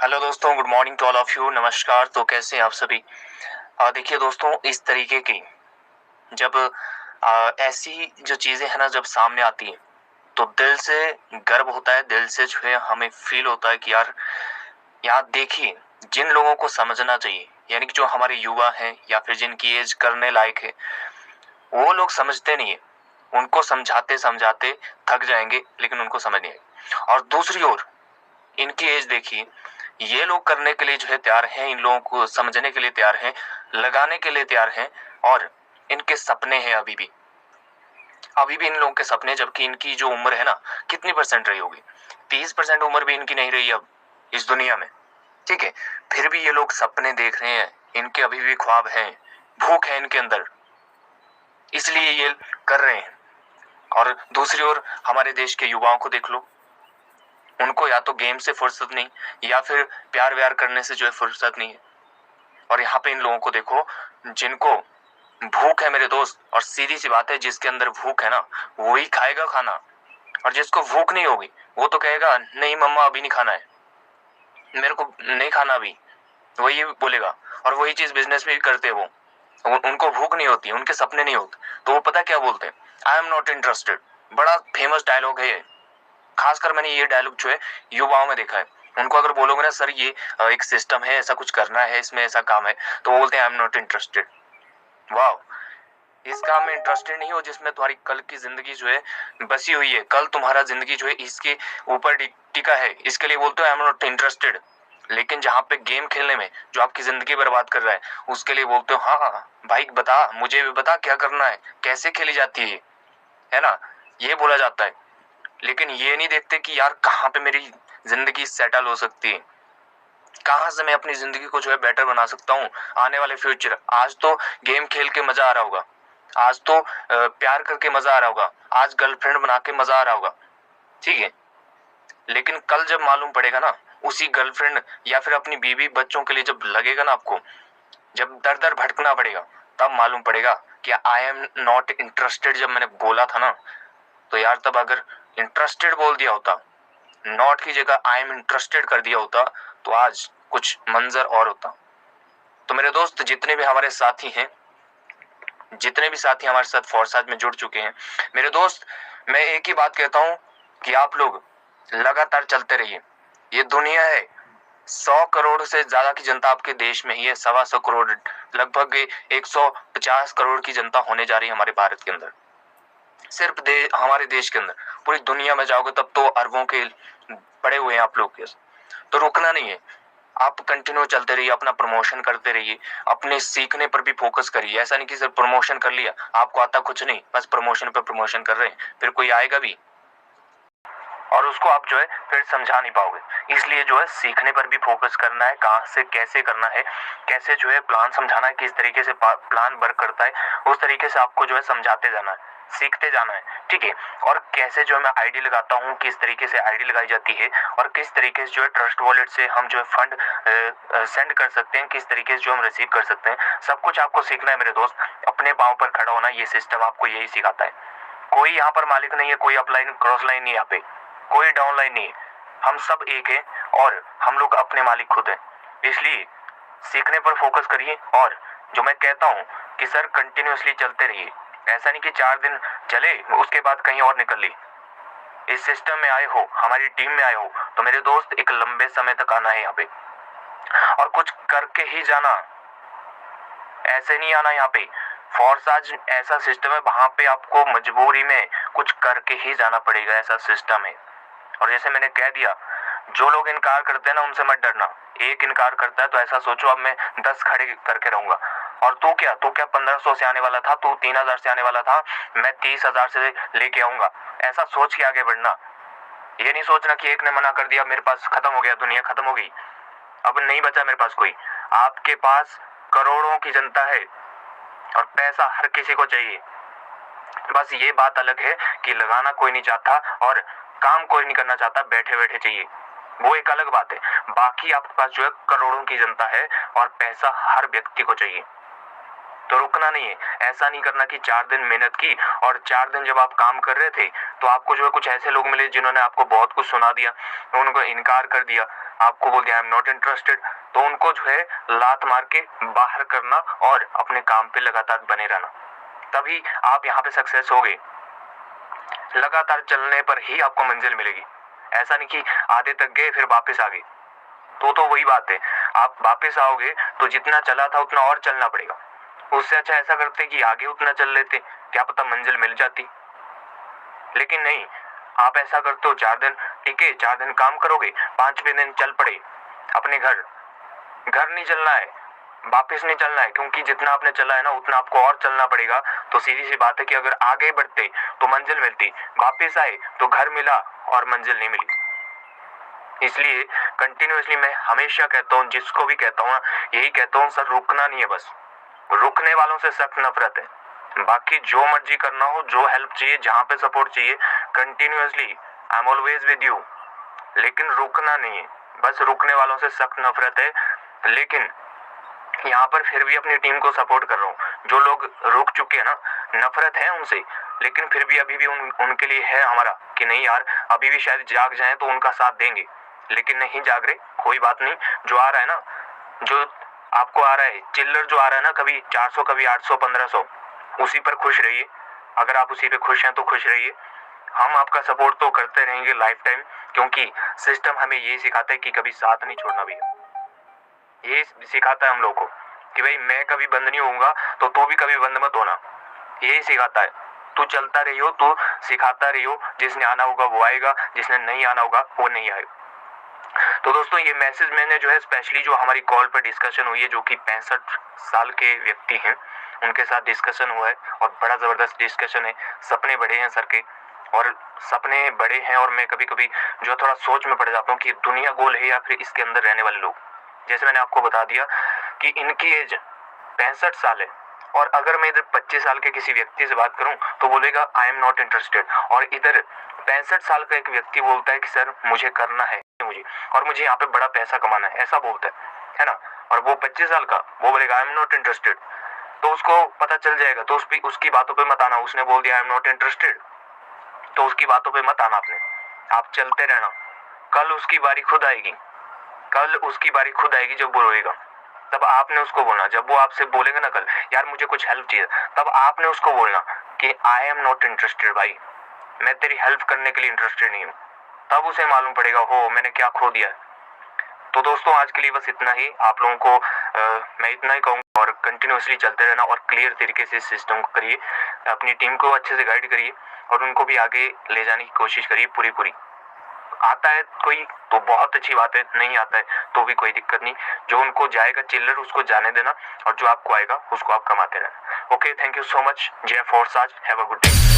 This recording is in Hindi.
हेलो दोस्तों, good morning to all of you. नमस्कार। तो कैसे हैं आप सभी? देखिए दोस्तों, इस तरीके की जब ऐसी जो चीजें हैं ना, जब सामने आती हैं तो दिल से गर्व होता है। दिल से जो है हमें फील होता है कि यार देखिए, जिन लोगों को समझना चाहिए, यानी कि जो हमारे युवा हैं या फिर जिनकी एज करने लायक है, वो लोग समझते नहीं है। उनको समझाते समझाते थक जाएंगे, लेकिन उनको समझ नहीं आएगी। और दूसरी ओर इनकी एज देखिए, ये लोग करने के लिए जो है तैयार हैं, इन लोगों को समझने के लिए तैयार हैं, लगाने के लिए तैयार हैं। और इनके सपने हैं अभी भी इन लोगों के सपने, जबकि इनकी जो उम्र है ना, कितनी परसेंट रही होगी? 30% उम्र भी इनकी नहीं रही अब इस दुनिया में। ठीक है, फिर भी ये लोग सपने देख रहे हैं, इनके अभी भी ख्वाब हैं, भूख है इनके अंदर, इसलिए ये कर रहे हैं। और दूसरी ओर हमारे देश के युवाओं को देख लो, उनको या तो गेम से फुर्सत नहीं, या फिर प्यार व्यार करने से जो है फुर्सत नहीं है। और यहाँ पे इन लोगों को देखो, जिनको भूख है मेरे दोस्त, और सीधी सी बात है, जिसके अंदर भूख है ना, वो ही खाएगा खाना। और जिसको भूख नहीं होगी, वो तो कहेगा नहीं मम्मा अभी नहीं खाना है, मेरे को नहीं खाना अभी, वही बोलेगा। और वही चीज बिजनेस में भी करते हैं वो। उनको भूख नहीं होती, उनके सपने नहीं होते, तो वो पता क्या बोलते हैं? I am not interested. बड़ा फेमस डायलॉग है ये। खासकर मैंने ये डायलॉग जो है युवाओं में देखा है। उनको अगर बोलोगे ना सर ये एक सिस्टम है, ऐसा कुछ करना है, इसमें ऐसा काम है, तो वो बोलते हैं आई एम नॉट इंटरेस्टेड। वाह, इस काम में इंटरेस्टेड नहीं हो जिसमें तुम्हारी कल की जिंदगी जो है बसी हुई है, कल तुम्हारा जिंदगी जो है इसके ऊपर टिका है, इसके लिए बोलते हो आई एम नॉट इंटरेस्टेड। लेकिन जहाँ पे गेम खेलने में जो आपकी जिंदगी बर्बाद कर रहा है, उसके लिए बोलते हो हाँ हाँ भाई बता, मुझे भी बता क्या करना है, कैसे खेली जाती है ना, ये बोला जाता है। लेकिन ये नहीं देखते कि यार कहाँ पे मेरी जिंदगी सेटल हो सकती है, कहाँ से मैं अपनी जिंदगी को जो है बेटर बना सकता हूँ, आने वाले फ्यूचर। आज तो गेम खेल के मजा आ रहा होगा, आज तो प्यार करके मजा आ रहा होगा, आज गर्लफ्रेंड बना के मजा आ रहा होगा, ठीक है। लेकिन कल जब मालूम पड़ेगा ना, उसी गर्लफ्रेंड या फिर अपनी बीवी बच्चों के लिए जब लगेगा ना आपको, जब दर दर भटकना पड़ेगा, तब मालूम पड़ेगा कि आई एम नॉट इंटरेस्टेड जब मैंने बोला था ना, तो यार तब अगर इंटरेस्टेड बोल दिया होता, नॉट की जगह आई एम इंटरेस्टेड कर दिया होता, तो आज कुछ मंजर और होता। तो मेरे दोस्त, जितने भी हमारे साथी हैं, जितने भी साथी हमारे साथ फॉरसाद में जुड़ चुके हैं, मेरे दोस्त, मैं एक ही बात कहता हूँ कि आप लोग लगातार चलते रहिए। ये दुनिया है, 100 करोड़ से ज्यादा की जनता आपके देश में ही है, 125 करोड़, लगभग 150 करोड़ की जनता होने जा रही है हमारे भारत के अंदर। सिर्फ हमारे देश के अंदर, पूरी दुनिया में जाओगे तब तो अरबों के पड़े हुए हैं आप लोग के। तो रुकना नहीं है, आप कंटिन्यू चलते रहिए, अपना प्रमोशन करते रहिए, अपने सीखने पर भी फोकस करिए। ऐसा नहीं कि सिर्फ प्रमोशन कर लिया, आपको आता कुछ नहीं, बस प्रमोशन पे प्रमोशन कर रहे हैं, फिर कोई आएगा भी और उसको आप जो है फिर समझा नहीं पाओगे। इसलिए जो है सीखने पर भी फोकस करना है, कहाँ से कैसे करना है, कैसे जो है प्लान समझाना है, किस तरीके से प्लान वर्क करता है, उस तरीके से आपको जो है समझाते जाना है, सीखते जाना है, ठीक है। और कैसे जो है मैं आईडी लगाता हूँ, किस तरीके से आईडी लगाई जाती है, और किस तरीके से जो है ट्रस्ट वॉलेट से हम जो है फंड सेंड कर सकते हैं, किस तरीके से जो हम रिसीव कर सकते हैं, सब कुछ आपको सीखना है मेरे दोस्त। अपने पाँव पर खड़ा होना, ये सिस्टम आपको यही सिखाता है। कोई यहाँ पर मालिक नहीं है, कोई अपलाइन क्रॉस लाइन नहीं, यहाँ पे कोई डाउन लाइन नहीं है, हम सब एक है, और हम लोग अपने मालिक खुद हैं। इसलिए सीखने पर फोकस करिए, और जो मैं कहता हूँ कि सर कंटिन्यूअसली चलते रहिए। ऐसा नहीं कि 4 दिन चले उसके बाद कहीं और निकल ली। इस सिस्टम में आए हो, हमारी टीम में आए हो, तो मेरे दोस्त एक लंबे समय तक आना है यहाँ पे, और कुछ करके ही जाना, ऐसे नहीं आना यहाँ पे। फोर्स आज ऐसा सिस्टम है, वहां पे आपको मजबूरी में कुछ करके ही जाना पड़ेगा, ऐसा सिस्टम है। और जैसे मैंने कह दिया, जो लोग इनकार करते हैं ना, उनसे मत डरना। एक इनकार करता है तो ऐसा सोचो अब मैं 10 खड़े करके रहूंगा। और तू क्या 1500 से आने वाला था, तू 3000 से आने वाला था, मैं 30,000 से लेके आऊंगा। ऐसा सोच के आगे बढ़ना। ये नहीं सोचना कि एक ने मना कर दिया, मेरे पास खत्म हो गया, दुनिया खत्म हो गई, अब नहीं बचा मेरे पास कोई। आपके पास करोड़ों की जनता है, और पैसा हर किसी को चाहिए। बस ये बात अलग है कि लगाना कोई नहीं चाहता, और काम कोई नहीं करना चाहता, बैठे बैठे चाहिए, वो एक अलग बात है। बाकी आपके पास जो है करोड़ों की जनता है, और पैसा हर व्यक्ति को चाहिए। तो रुकना नहीं है। ऐसा नहीं करना कि 4 दिन मेहनत की, और 4 दिन जब आप काम कर रहे थे तो आपको जो है कुछ ऐसे लोग मिले जिन्होंने आपको बहुत कुछ सुना दिया, उनको इनकार कर दिया। आपको बोल दिया आई एम नॉट इंटरेस्टेड, तो उनको जो है लात मार के बाहर करना और अपने काम पे लगातार बने रहना, तभी आप यहाँ पे सक्सेस होगे। लगातार चलने पर ही आपको मंजिल मिलेगी। ऐसा नहीं कि आधे तक गए फिर वापस आ गए, तो वही बात है, आप वापस आओगे तो जितना चला था उतना और चलना पड़ेगा। उससे अच्छा ऐसा करते कि आगे उतना चल लेते, क्या पता मंजिल मिल जाती। लेकिन नहीं, आप ऐसा करते हो 4 दिन टिके, 4 दिन काम करोगे, 5वें दिन चल पड़े अपने घर नहीं चलना है, वापस नहीं चलना है, क्योंकि जितना आपने चला है ना उतना आपको और चलना पड़ेगा। तो सीधी सी बात है कि अगर आगे बढ़ते तो मंजिल मिलती, वापस आए तो घर मिला और मंजिल नहीं मिली। इसलिए कंटिन्यूअसली मैं हमेशा कहता हूँ, जिसको भी कहता हूँ यही कहता हूँ, सर रुकना नहीं है, बस रुकने वालों से सख्त नफरत है। बाकी जो मर्जी करना हो, जो हेल्प चाहिए, जहाँ पे सपोर्ट चाहिए, continuously I am always with you, लेकिन रुकना नहीं है, बस रुकने वालों से सख्त नफरत है। लेकिन यहाँ पर फिर भी अपनी टीम को सपोर्ट कर रहा हूँ, जो लोग रुक चुके हैं ना, नफरत है उनसे, लेकिन फिर भी अभी भी उनके लिए है हमारा कि नहीं यार, अभी भी शायद जाग जाए तो उनका साथ देंगे, लेकिन नहीं जाग रहे, कोई बात नहीं। जो आ रहा है ना, जो आपको आ रहा है चिल्लर, जो आ रहा है ना, कभी 400 कभी 800 1500, उसी पर खुश रहिए। अगर आप उसी पे खुश हैं तो खुश रहिए, हम आपका सपोर्ट तो करते रहेंगे लाइफ टाइम, क्योंकि सिस्टम हमें ये सिखाता है कि कभी साथ नहीं छोड़ना भैया। ये सिखाता है हम लोग को कि भाई मैं कभी बंद नहीं होऊंगा तो तू भी कभी बंद मत होना, यही सिखाता है। तू चलता रहियो, तू सिखाता रहियो, जिसने आना होगा वो आएगा, जिसने नहीं आना होगा वो नहीं आएगा। तो दोस्तों ये मैसेज मैंने जो है स्पेशली जो हमारी कॉल पर डिस्कशन हुई है, जो कि 65 साल के व्यक्ति हैं, उनके साथ डिस्कशन हुआ है और बड़ा ज़बरदस्त डिस्कशन है। सपने बड़े हैं सर के, और सपने बड़े हैं, और मैं कभी कभी जो थोड़ा सोच में पड़ जाता हूँ कि दुनिया गोल है या फिर इसके अंदर रहने वाले लोग। जैसे मैंने आपको बता दिया कि इनकी एज 65 साल है, और अगर मैं इधर 25 साल के किसी व्यक्ति से बात करूं तो बोलेगा आई एम नॉट इंटरेस्टेड, और इधर 65 साल का एक व्यक्ति बोलता है कि सर मुझे करना है, और मुझे यहाँ पे बड़ा पैसा कमाना है, ऐसा बोलता है ना। और वो 25 साल का वो बोलेगा आई एम नॉट इंटरेस्टेड, तो उसको पता चल जाएगा। तो उसकी बातों पे मत आना, उसने बोल दिया आई एम नॉट इंटरेस्टेड, तो उसकी बातों पे मत आना आपने, आप चलते रहना। कल उसकी बारी खुद आएगी, कल उसकी बारी खुद आएगी जब वो रोएगा, तब आपने उसको बोलना, जब वो आपसे बोलेगा ना कल यार मुझे कुछ हेल्प चाहिए, तब आपने उसको बोलना कि आई एम नॉट इंटरेस्टेड भाई, मैं तेरी हेल्प करने के लिए इंटरेस्टेड नहीं हूँ। तब उसे मालूम पड़ेगा हो मैंने क्या खो दिया है। तो दोस्तों आज के लिए बस इतना ही, आप लोगों को मैं इतना ही कहूँगा, और कंटिन्यूसली चलते रहना और क्लियर तरीके से इस सिस्टम को करिए, अपनी टीम को अच्छे से गाइड करिए और उनको भी आगे ले जाने की कोशिश करिए पूरी। आता है कोई तो बहुत अच्छी बात है, नहीं आता है तो भी कोई दिक्कत नहीं। जो उनको जाएगा चिल्लर उसको जाने देना, और जो आपको आएगा उसको आप कमाते रहना। Okay, thank you so much. जय फोर्स, आज हैव अ गुड डे।